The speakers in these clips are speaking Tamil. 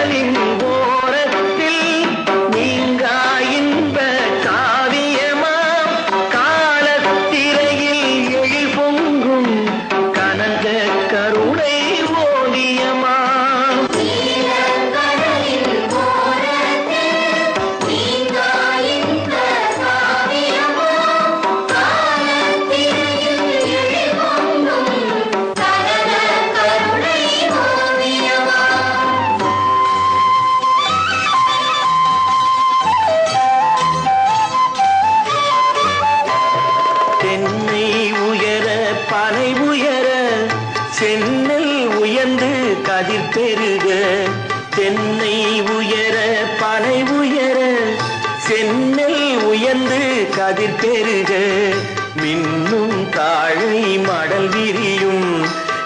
கடலின் ஓரத்தில் நீங்கா இன்ப காவியமாம் காலத்திரையில் எழில் பொங்கும் கனக கருணை ஓவியமாம். தென்னை உயர பனை உயர சென்னல் உயர்ந்து கதிர் பெருக. தென்னை உயர பனை உயர சென்னல் உயர்ந்து கதிர் பெருக. மின்னும் தாழை மடல் விரியும்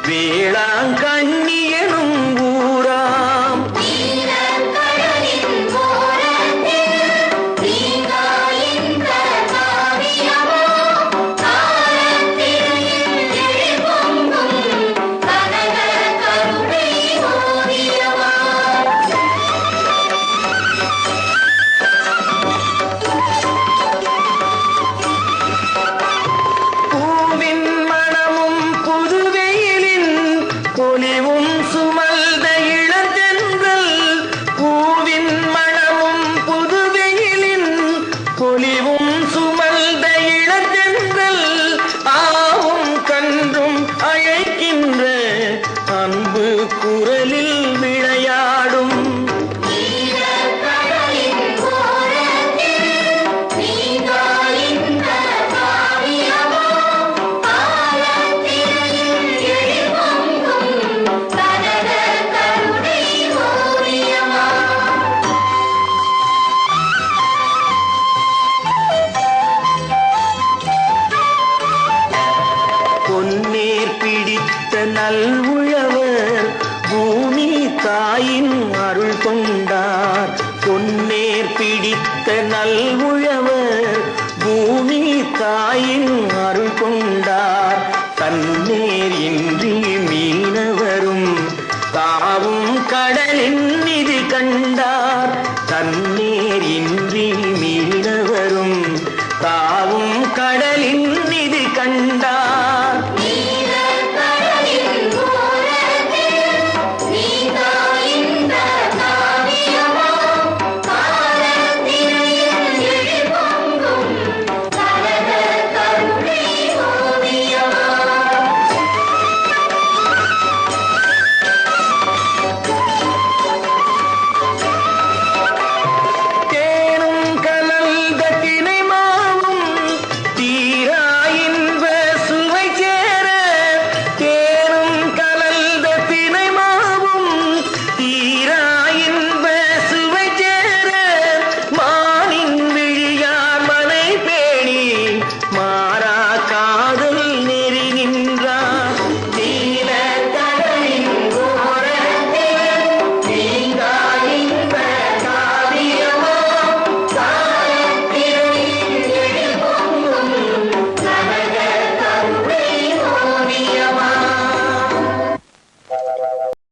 வேளாங்கண்ணி எனும் ஊராம். பொலிவும் சுமல்த இளந்தென்றல் பூவின் மணமும் புதுவெயிலின் பொலிவும் சுமல்த இளந்தென்றல் ஆவும் கன்றும் அழைக்கின்ற அன்பு குரலில் விளையாடும். பொன்னேர் பிடித்த நல்உழவர் பூமி தாயின் அருள் கொண்டார். பொன்னேர் பிடித்த நல்உழவர் பூமி தாயின் அருள் கொண்டார். தன்னேர் இன்றி மீனவரும் தாவும் கடலின் நிதி கண்டார். தன்னேர்